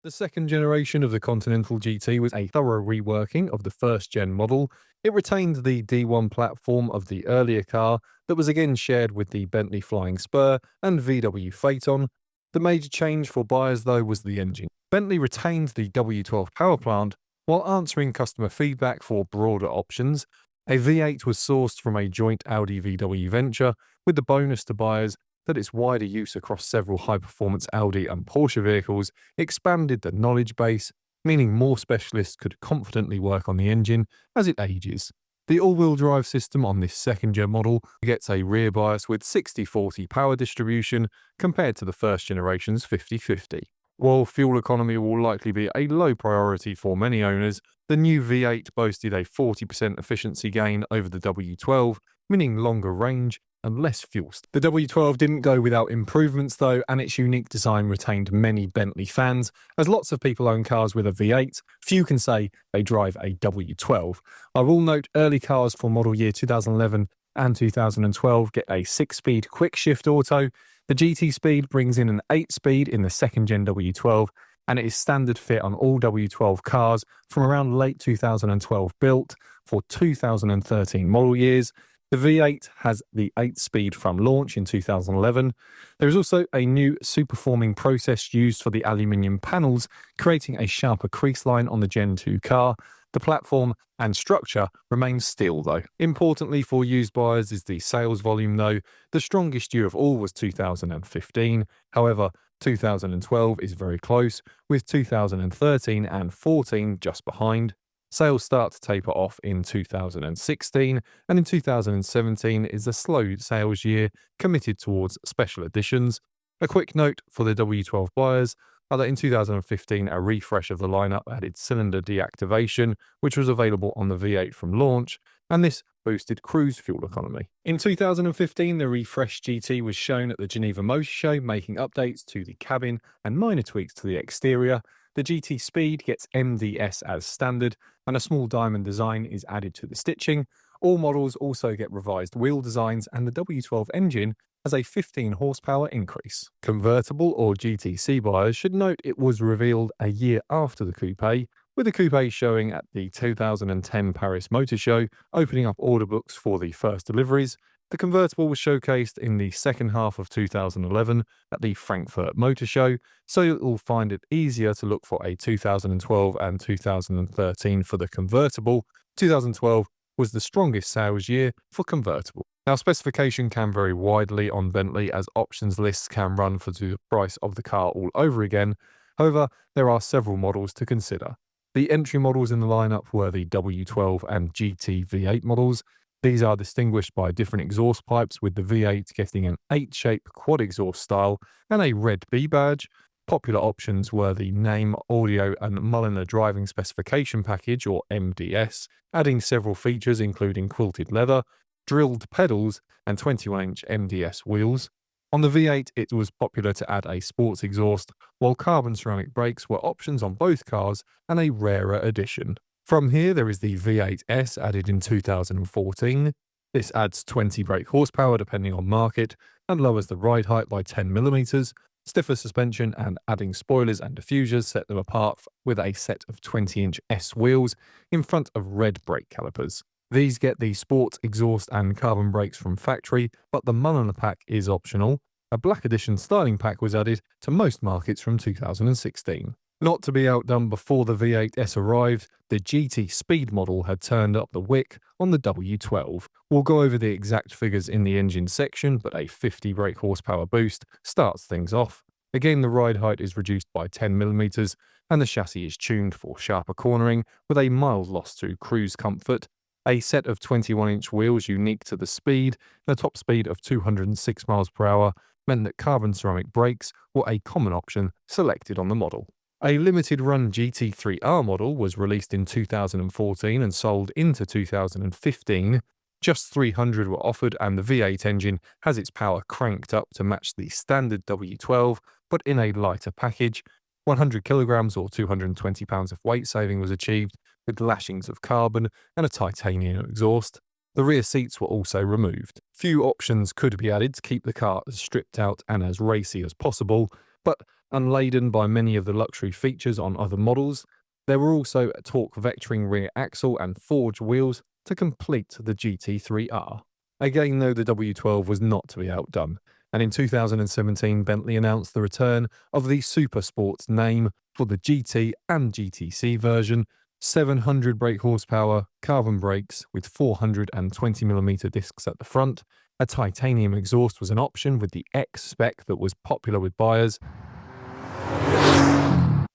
The second generation of the Continental GT was a thorough reworking of the first gen model. It retained the D1 platform of the earlier car that was again shared with the Bentley Flying Spur and VW Phaeton. The major change for buyers though was the engine. Bentley retained the W12 power plant while answering customer feedback for broader options. A V8 was sourced from a joint Audi VW venture, with the bonus to buyers that its wider use across several high-performance Audi and Porsche vehicles expanded the knowledge base, meaning more specialists could confidently work on the engine as it ages. The all-wheel drive system on this second-gen model gets a rear bias with 60-40 power distribution compared to the first generation's 50-50. While fuel economy will likely be a low priority for many owners, the new V8 boasted a 40% efficiency gain over the W12, meaning longer range and less fuel. The W12 didn't go without improvements though, and its unique design retained many Bentley fans. As lots of people own cars with a V8, few can say they drive a W12. I will note early cars for model year 2011 and 2012 get a 6-speed quick shift auto. The GT Speed brings in an 8-speed in the second gen W12, and it is standard fit on all W12 cars from around late 2012 built for 2013 model years. The V8 has the 8-speed from launch in 2011. There is also a new superforming process used for the aluminium panels, creating a sharper crease line on the Gen 2 car. The platform and structure remain steel though. Importantly for used buyers is the sales volume though. The strongest year of all was 2015. However, 2012 is very close, with 2013 and 14 just behind. Sales start to taper off in 2016, and in 2017 is a slow sales year committed towards special editions. A quick note for the W12 buyers are that in 2015 a refresh of the lineup added cylinder deactivation, which was available on the V8 from launch, and this boosted cruise fuel economy. In 2015, the refreshed GT was shown at the Geneva Motor Show, making updates to the cabin and minor tweaks to the exterior. The GT Speed gets MDS as standard, and a small diamond design is added to the stitching. All models also get revised wheel designs, and the W12 engine has a 15 horsepower increase. Convertible or GTC buyers should note it was revealed a year after the coupe, with the coupe showing at the 2010 Paris Motor Show, opening up order books for the first deliveries. The convertible was showcased in the second half of 2011 at the Frankfurt Motor Show, so you'll find it easier to look for a 2012 and 2013 for the convertible. 2012 was the strongest sales year for convertible. Now, specification can vary widely on Bentley, as options lists can run for the price of the car all over again. However, there are several models to consider. The entry models in the lineup were the W12 and GT V8 models. These are distinguished by different exhaust pipes, with the V8 getting an 8-shape quad exhaust style and a red B badge. Popular options were the Name, Audio and Mulliner Driving Specification Package, or MDS, adding several features including quilted leather, drilled pedals and 21-inch MDS wheels. On the V8, it was popular to add a sports exhaust, while carbon ceramic brakes were options on both cars and a rarer addition. From here, there is the V8S added in 2014. This adds 20 brake horsepower depending on market and lowers the ride height by 10mm. Stiffer suspension and adding spoilers and diffusers set them apart with a set of 20-inch S wheels in front of red brake calipers. These get the sports exhaust and carbon brakes from factory, but the Mulliner pack is optional. A black edition styling pack was added to most markets from 2016. Not to be outdone, before the V8S arrived, the GT Speed model had turned up the wick on the W12. We'll go over the exact figures in the engine section, but a 50 brake horsepower boost starts things off. Again, the ride height is reduced by 10mm, and the chassis is tuned for sharper cornering with a mild loss to cruise comfort. A set of 21-inch wheels unique to the Speed and a top speed of 206 miles per hour meant that carbon ceramic brakes were a common option selected on the model. A limited-run GT3R model was released in 2014 and sold into 2015. Just 300 were offered, and the V8 engine has its power cranked up to match the standard W12, but in a lighter package. 100 kilograms or 220 pounds of weight saving was achieved, with lashings of carbon and a titanium exhaust. The rear seats were also removed. Few options could be added to keep the car as stripped out and as racy as possible, but Unladen by many of the luxury features on other models, there were also a torque vectoring rear axle and forged wheels to complete the GT3R. Again, though, the W12 was not to be outdone, and in 2017 Bentley announced the return of the Supersport's name for the GT and GTC version. 700 brake horsepower, carbon brakes with 420mm discs at the front. A titanium exhaust was an option with the X spec that was popular with buyers.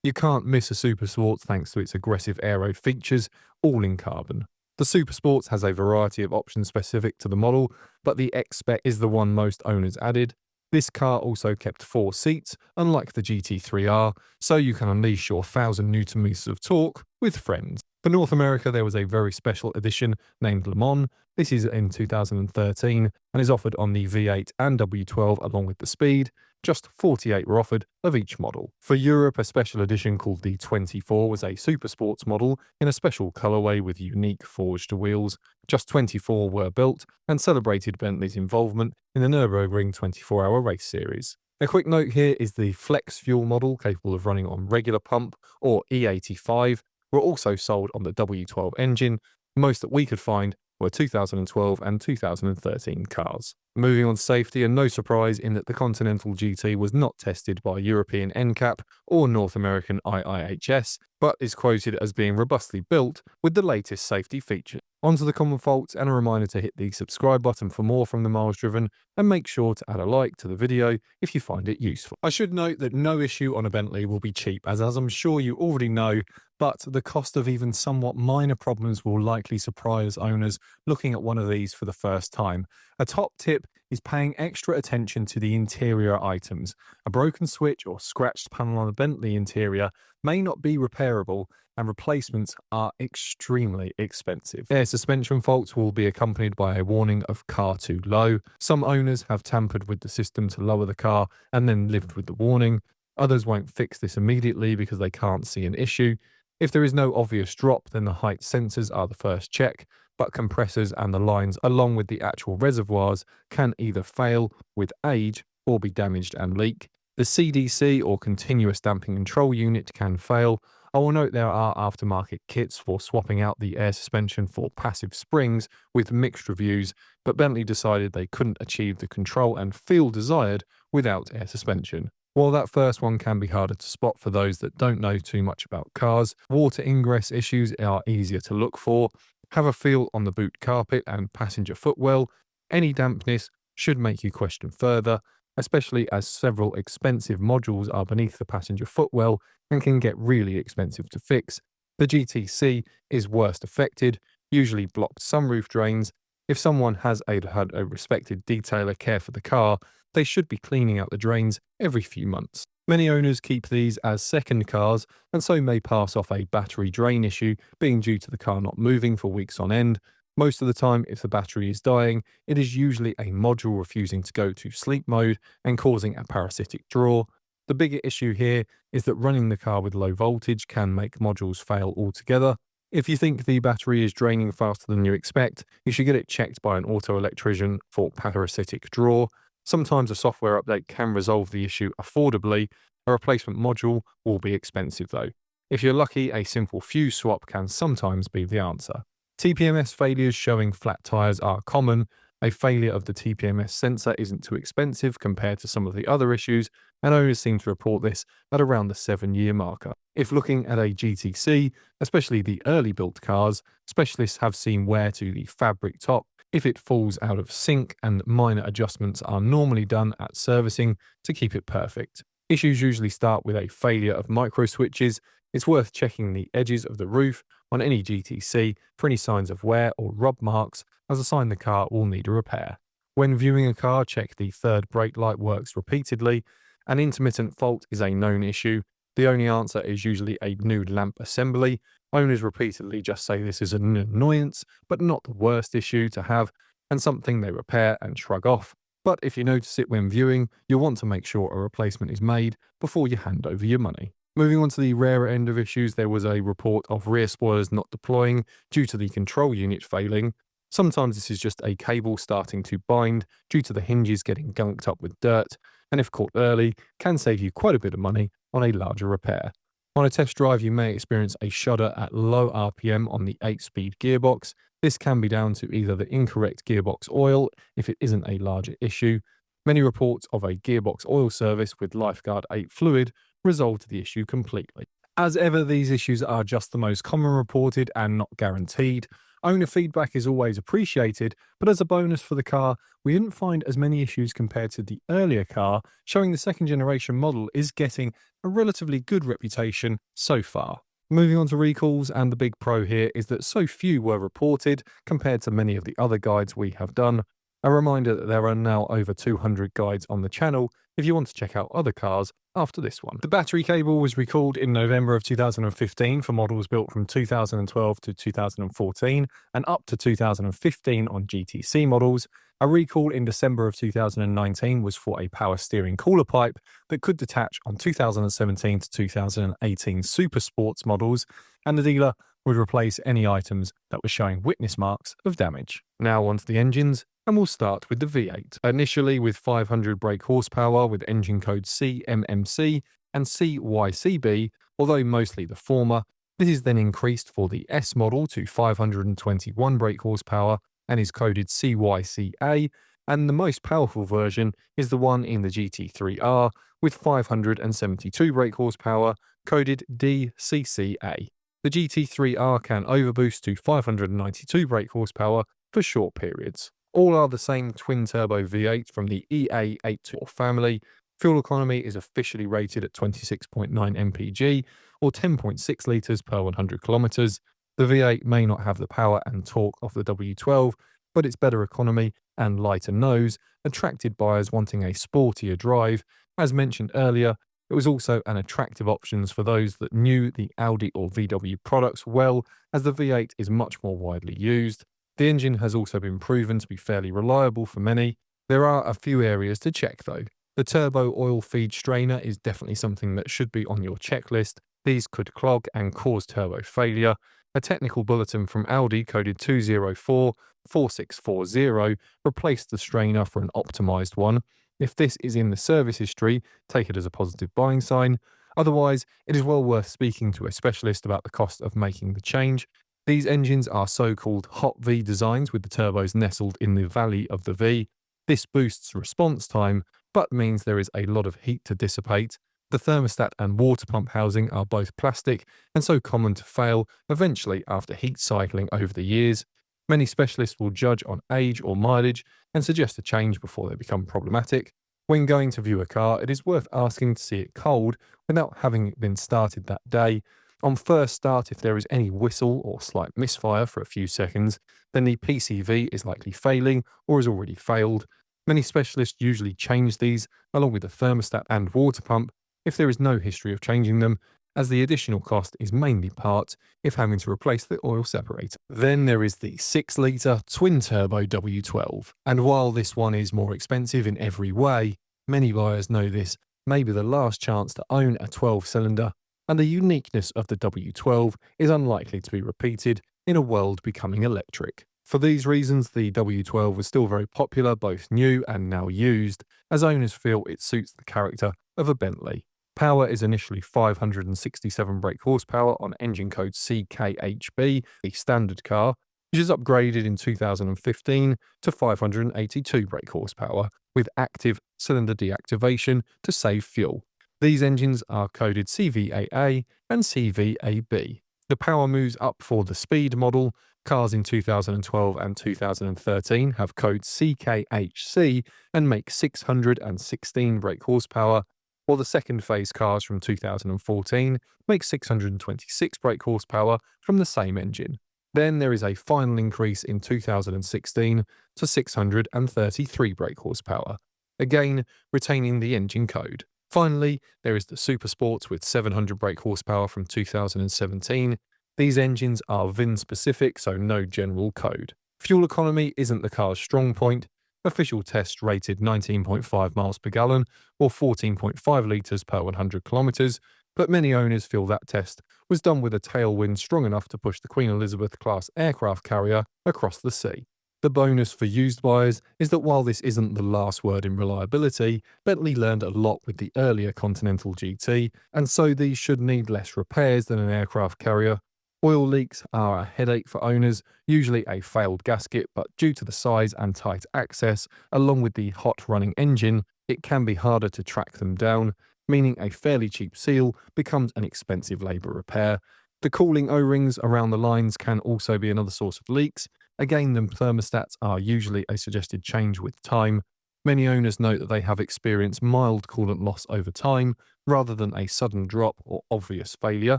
You can't miss a Supersport thanks to its aggressive aero features, all in carbon. The Supersport has a variety of options specific to the model, but the X spec is the one most owners added. This car also kept 4 seats, unlike the GT3R, so you can unleash your 1000 Nm of torque with friends. For North America, there was a very special edition named Le Mans. This is in 2013 and is offered on the V8 and W12 along with the Speed. Just 48 were offered of each model. For Europe, a special edition called the 24 was a Supersports model in a special colourway with unique forged wheels. Just 24 were built and celebrated Bentley's involvement in the Nürburgring 24-hour race series. A quick note here is the flex fuel model, capable of running on regular pump or E85, were also sold on the W12 engine. Most that we could find were 2012 and 2013 cars. Moving on to safety, and no surprise in that the Continental GT was not tested by European NCAP or North American IIHS, but is quoted as being robustly built with the latest safety features. Onto the common faults, and a reminder to hit the subscribe button for more from the Miles Driven, and make sure to add a like to the video if you find it useful. I should note that no issue on a Bentley will be cheap, as I'm sure you already know, but the cost of even somewhat minor problems will likely surprise owners looking at one of these for the first time. A top tip is paying extra attention to the interior items. A broken switch or scratched panel on a Bentley interior may not be repairable, and replacements are extremely expensive. Air suspension faults will be accompanied by a warning of car too low. Some owners have tampered with the system to lower the car and then lived with the warning. Others won't fix this immediately because they can't see an issue. If there is no obvious drop, then the height sensors are the first check, but compressors and the lines along with the actual reservoirs can either fail with age or be damaged and leak. The CDC or continuous damping control unit can fail. I will note there are aftermarket kits for swapping out the air suspension for passive springs with mixed reviews, but Bentley decided they couldn't achieve the control and feel desired without air suspension. While that first one can be harder to spot for those that don't know too much about cars, water ingress issues are easier to look for. Have a feel on the boot carpet and passenger footwell. Any dampness should make you question further, especially as several expensive modules are beneath the passenger footwell and can get really expensive to fix. The GTC is worst affected, usually blocked sunroof drains. If someone has had a respected detailer care for the car, they should be cleaning out the drains every few months. Many owners keep these as second cars and so may pass off a battery drain issue being due to the car not moving for weeks on end. Most of the time, if the battery is dying, it is usually a module refusing to go to sleep mode and causing a parasitic draw. The bigger issue here is that running the car with low voltage can make modules fail altogether. If you think the battery is draining faster than you expect, you should get it checked by an auto electrician for parasitic draw. Sometimes a software update can resolve the issue affordably. A replacement module will be expensive though. If you're lucky, a simple fuse swap can sometimes be the answer. TPMS failures showing flat tyres are common. A failure of the TPMS sensor isn't too expensive compared to some of the other issues, and owners seem to report this at around the 7-year marker. If looking at a GTC, especially the early built cars, specialists have seen wear to the fabric top if it falls out of sync, and minor adjustments are normally done at servicing to keep it perfect. Issues usually start with a failure of micro switches. It's worth checking the edges of the roof on any GTC for any signs of wear or rub marks, as a sign the car will need a repair. When viewing a car, check the third brake light works repeatedly. An intermittent fault is a known issue. The only answer is usually a new lamp assembly. Owners repeatedly just say this is an annoyance, but not the worst issue to have, and something they repair and shrug off. But if you notice it when viewing, you'll want to make sure a replacement is made before you hand over your money. Moving on to the rarer end of issues, there was a report of rear spoilers not deploying due to the control unit failing. Sometimes this is just a cable starting to bind due to the hinges getting gunked up with dirt, and if caught early, can save you quite a bit of money on a larger repair. On a test drive, you may experience a shudder at low RPM on the 8-speed gearbox. This can be down to either the incorrect gearbox oil, if it isn't a larger issue. Many reports of a gearbox oil service with Lifeguard 8 fluid resolved the issue completely. As ever, these issues are just the most common reported and not guaranteed. Owner feedback is always appreciated, but as a bonus for the car, we didn't find as many issues compared to the earlier car, showing the second generation model is getting a relatively good reputation so far. Moving on to recalls, and the big pro here is that so few were reported compared to many of the other guides we have done. A reminder that there are now over 200 guides on the channel if you want to check out other cars after this one. The battery cable was recalled in November of 2015 for models built from 2012 to 2014 and up to 2015 on GTC models. A recall in December of 2019 was for a power steering cooler pipe that could detach on 2017 to 2018 Supersports models, and the dealer would replace any items that were showing witness marks of damage. Now onto the engines, and we'll start with the V8. Initially with 500 brake horsepower with engine code CMMC and CYCB, although mostly the former. This is then increased for the S model to 521 brake horsepower and is coded CYCA, and the most powerful version is the one in the GT3R with 572 brake horsepower, coded DCCA. The GT3R can overboost to 592 brake horsepower for short periods. All are the same twin-turbo V8 from the EA824 family. Fuel economy is officially rated at 26.9 mpg, or 10.6 litres per 100 kilometres. The V8 may not have the power and torque of the W12, but its better economy and lighter nose attracted buyers wanting a sportier drive. As mentioned earlier, it was also an attractive option for those that knew the Audi or VW products well, as the V8 is much more widely used. The engine has also been proven to be fairly reliable for many. There are a few areas to check though. The turbo oil feed strainer is definitely something that should be on your checklist. These could clog and cause turbo failure. A technical bulletin from Audi coded 2044640 replaced the strainer for an optimized one. If this is in the service history, take it as a positive buying sign. Otherwise, it is well worth speaking to a specialist about the cost of making the change. These engines are so-called hot V designs with the turbos nestled in the valley of the V. This boosts response time, but means there is a lot of heat to dissipate. The thermostat and water pump housing are both plastic and so common to fail eventually after heat cycling over the years. Many specialists will judge on age or mileage and suggest a change before they become problematic. When going to view a car, it is worth asking to see it cold without having it been started that day. On first start, if there is any whistle or slight misfire for a few seconds, then the PCV is likely failing or has already failed. Many specialists usually change these along with the thermostat and water pump if there is no history of changing them, as the additional cost is mainly parts if having to replace the oil separator. Then there is the 6-litre twin-turbo W12, and while this one is more expensive in every way, many buyers know this may be the last chance to own a 12-cylinder, and the uniqueness of the W12 is unlikely to be repeated in a world becoming electric. For these reasons, the W12 was still very popular, both new and now used, as owners feel it suits the character of a Bentley. Power is initially 567 brake horsepower on engine code CKHB, the standard car, which is upgraded in 2015 to 582 brake horsepower with active cylinder deactivation to save fuel. These engines are coded CVAA and CVAB. The power moves up for the speed model. Cars in 2012 and 2013 have code CKHC and make 616 brake horsepower, while the second phase cars from 2014 make 626 brake horsepower from the same engine. Then there is a final increase in 2016 to 633 brake horsepower, again retaining the engine code. Finally, there is the Supersport with 700 brake horsepower from 2017. These engines are VIN-specific, so no general code. Fuel economy isn't the car's strong point. Official tests rated 19.5 miles per gallon or 14.5 litres per 100 kilometres, but many owners feel that test was done with a tailwind strong enough to push the Queen Elizabeth class aircraft carrier across the sea. The bonus for used buyers is that while this isn't the last word in reliability, Bentley learned a lot with the earlier Continental GT, and so these should need less repairs than an aircraft carrier. Oil leaks are a headache for owners, usually a failed gasket, but due to the size and tight access, along with the hot running engine, it can be harder to track them down, meaning a fairly cheap seal becomes an expensive labour repair. The cooling O-rings around the lines can also be another source of leaks. Again, the thermostats are usually a suggested change with time. Many owners note that they have experienced mild coolant loss over time, rather than a sudden drop or obvious failure.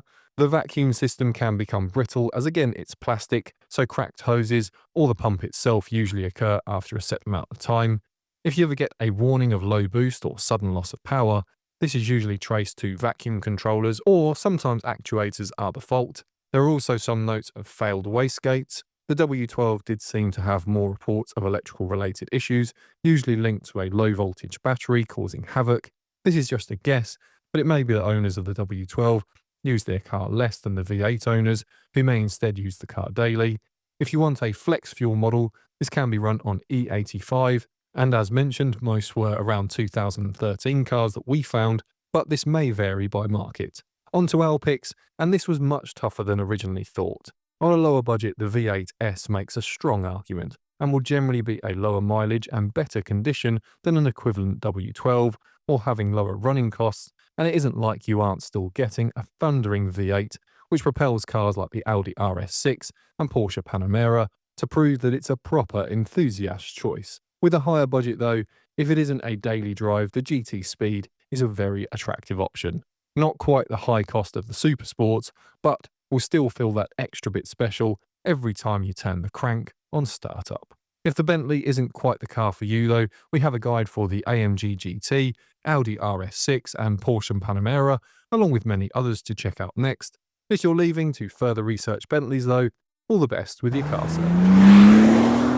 The vacuum system can become brittle as again it's plastic, so cracked hoses or the pump itself usually occur after a set amount of time. If you ever get a warning of low boost or sudden loss of power, this is usually traced to vacuum controllers or sometimes actuators are the fault. There are also some notes of failed wastegates. The W12 did seem to have more reports of electrical related issues, usually linked to a low voltage battery causing havoc. This is just a guess, but it may be that owners of the W12 use their car less than the V8 owners, who may instead use the car daily. If you want a flex fuel model, this can be run on E85, and as mentioned, most were around 2013 cars that we found, but this may vary by market. On to our picks, and this was much tougher than originally thought. On a lower budget, the V8S makes a strong argument, and will generally be a lower mileage and better condition than an equivalent W12, or having lower running costs, and it isn't like you aren't still getting a thundering V8, which propels cars like the Audi RS6 and Porsche Panamera to prove that it's a proper enthusiast choice. With a higher budget though, if it isn't a daily drive, the GT Speed is a very attractive option. Not quite the high cost of the Supersports, but will still feel that extra bit special every time you turn the crank on startup. If the Bentley isn't quite the car for you though, we have a guide for the AMG GT, Audi RS6 and Porsche Panamera, along with many others to check out next. If you're leaving to further research Bentleys though, all the best with your car search.